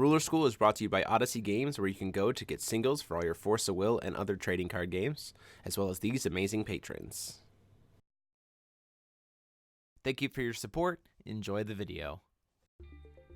Ruler School is brought to you by Odyssey Games, where you can go to get singles for all your Force of Will and other trading card games, as well as these amazing patrons. Thank you for your support. Enjoy the video.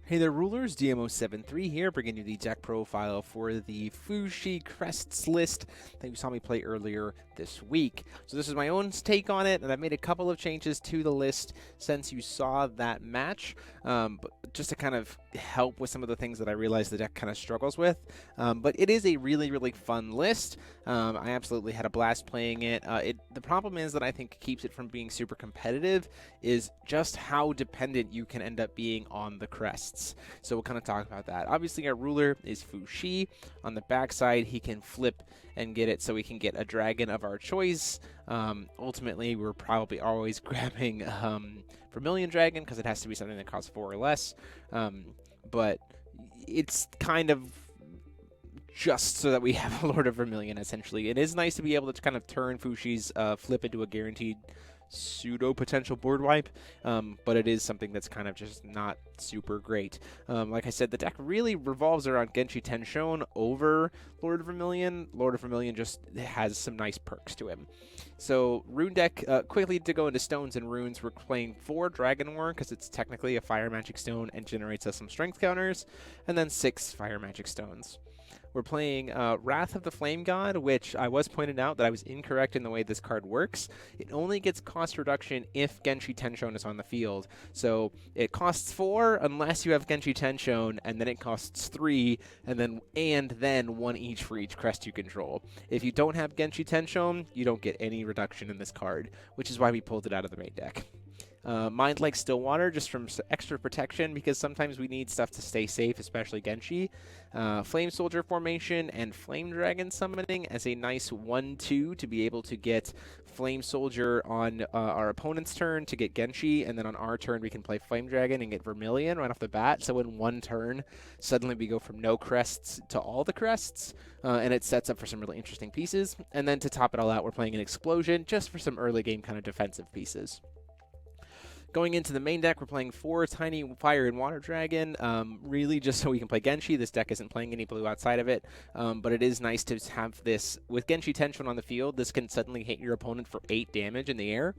Hey there, Rulers. DMO73 here, bringing you the deck profile for the Fushi Crests list that you saw me play earlier this week. So this is my own take on it, and I've made a couple of changes to the list since you saw that match, but just to kind of help with some of the things that I realized the deck kind of struggles with. But it is a really, really fun list. I absolutely had a blast playing it. The problem is that I think keeps it from being super competitive is just how dependent you can end up being on the crests. So we'll kind of talk about that. Obviously, our ruler is Fushi. On the backside, he can flip and get it so we can get a dragon of our choice. Ultimately, we're probably always grabbing Vermilion Dragon because it has to be something that costs 4 or less. But it's kind of just so that we have a Lord of Vermilion, essentially. It is nice to be able to kind of turn Fushi's flip into a guaranteed pseudo-potential board wipe, but it is something that's kind of just not super great. Like I said, the deck really revolves around Genshi Tenshon over Lord of Vermilion. Lord of Vermilion just has some nice perks to him. So, Rune deck, quickly to go into stones and runes, we're playing 4 Dragon War, because it's technically a Fire Magic Stone and generates us some strength counters, and then 6 Fire Magic Stones. We're playing Wrath of the Flame God, which I was pointed out that I was incorrect in the way this card works. It only gets cost reduction if Genshi Tenshon is on the field. So it costs 4 unless you have Genshi Tenshon, and then it costs 3, and then 1 each for each crest you control. If you don't have Genshi Tenshon, you don't get any reduction in this card, which is why we pulled it out of the main deck. Mind like Stillwater, just from extra protection, because sometimes we need stuff to stay safe, especially Genshi. Flame Soldier formation and Flame Dragon summoning as a nice 1-2 to be able to get Flame Soldier on our opponent's turn to get Genshi, and then on our turn we can play Flame Dragon and get Vermilion right off the bat. So in one turn, suddenly we go from no crests to all the crests, and it sets up for some really interesting pieces. And then to top it all out, we're playing an Explosion just for some early game kind of defensive pieces. Going into the main deck, we're playing 4 Tiny Fire and Water Dragon, really just so we can play Genshi. This deck isn't playing any blue outside of it, but it is nice to have this. With Genshi Tenshon on the field, this can suddenly hit your opponent for 8 damage in the air,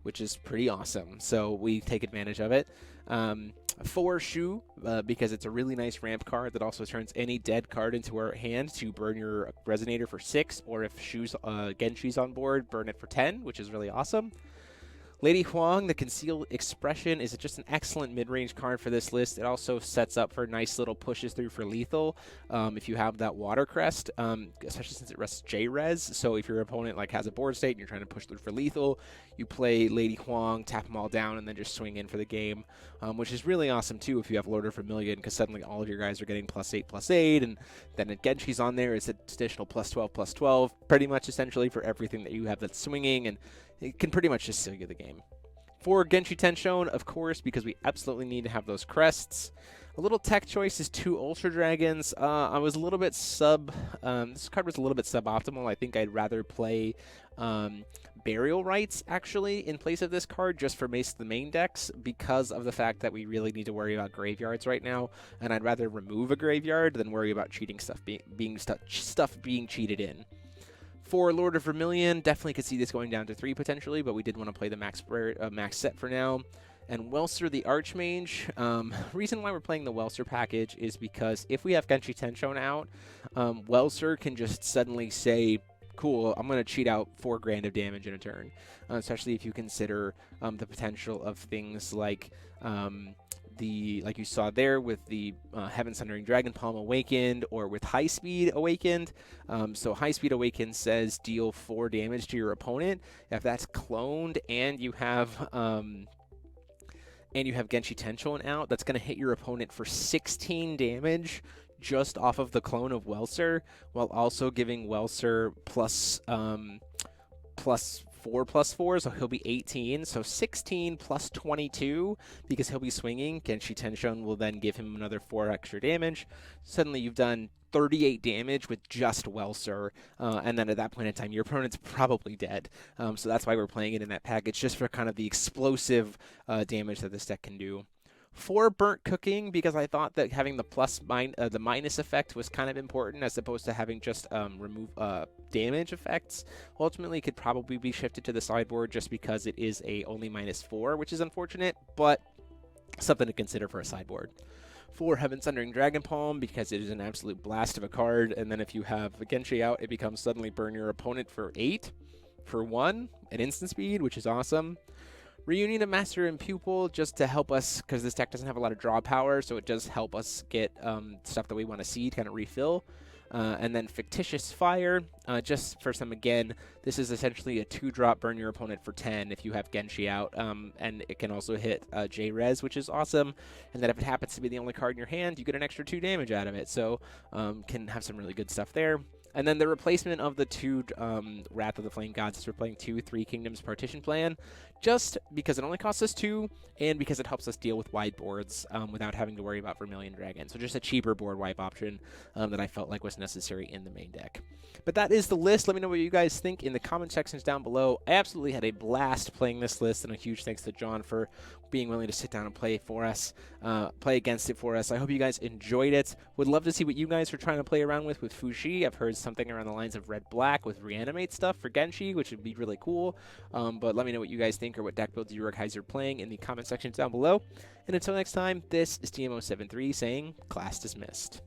which is pretty awesome, so we take advantage of it. 4 Shu, because it's a really nice ramp card that also turns any dead card into our hand to burn your Resonator for 6, or if Genshi's on board, burn it for 10, which is really awesome. Lady Huang, the Concealed Expression, is just an excellent mid-range card for this list. It also sets up for nice little pushes through for lethal if you have that Water Crest, especially since it rests J-Res. So if your opponent has a board state and you're trying to push through for lethal, you play Lady Huang, tap them all down, and then just swing in for the game, which is really awesome too if you have Lord of Vermilion, because suddenly all of your guys are getting +8/+8, and then Genshi's on there is additional +12/+12, pretty much essentially for everything that you have that's swinging, and it can pretty much just seal you the game. For Genshi Tenshon, of course, because we absolutely need to have those crests. A little tech choice is 2 Ultra Dragons. I was a little bit this card was a little bit suboptimal. I think I'd rather play Burial Rites, actually, in place of this card, just for the main decks, because of the fact that we really need to worry about graveyards right now, and I'd rather remove a graveyard than worry about cheating stuff being cheated in. For Lord of Vermilion, definitely could see this going down to 3 potentially, but we did want to play the max set for now. And Welser the Archmage. Reason why we're playing the Welser package is because if we have Genshi Tenshon out, Welser can just suddenly say, cool, I'm going to cheat out 4 grand of damage in a turn, especially if you consider the potential of things like like you saw there with the Heaven Sundering Dragon Palm Awakened, or with High Speed Awakened. So High Speed Awakened says deal 4 damage to your opponent. If that's cloned and you have Genshi Tenshon out, that's going to hit your opponent for 16 damage just off of the clone of Welser, while also giving Welser +4/+4, so he'll be 18, so 16 plus 22, because he'll be swinging. Genshi Tenshon will then give him another 4 extra damage. Suddenly you've done 38 damage with just Welser, and then at that point in time, your opponent's probably dead. So that's why we're playing it in that package, just for kind of the explosive damage that this deck can do. 4 Burnt Cooking, because I thought that having the minus effect was kind of important, as opposed to having just remove damage effects. Ultimately, could probably be shifted to the sideboard just because it is a only -4, which is unfortunate, but something to consider for a sideboard. 4 Heaven Sundering Dragon Palm, because it is an absolute blast of a card, and then if you have a Genshi out, it becomes suddenly burn your opponent for 8 for 1 at instant speed, which is awesome. Reunion of Master and Pupil, just to help us, because this deck doesn't have a lot of draw power, so it does help us get stuff that we want to see to kind of refill. And then Fictitious Fire, just for some, again, this is essentially a 2-drop burn your opponent for 10 if you have Genshi out, and it can also hit J-Res, which is awesome, and then if it happens to be the only card in your hand, you get an extra 2 damage out of it, so can have some really good stuff there. And then the replacement of the 2 Wrath of the Flame Gods is we're playing 2 Three Kingdoms Partition Plan, just because it only costs us 2, and because it helps us deal with wide boards without having to worry about Vermilion Dragon. So just a cheaper board wipe option that I felt like was necessary in the main deck. But that is the list. Let me know what you guys think in the comment sections down below. I absolutely had a blast playing this list, and a huge thanks to John for being willing to sit down and play for us, play against it for us. I hope you guys enjoyed it. Would love to see what you guys are trying to play around with Fushi. I've heard something around the lines of red-black with reanimate stuff for Genshi, which would be really cool. But let me know what you guys think or what deck builds you guys are playing in the comment sections down below. And until next time, this is DMO73 saying, class dismissed.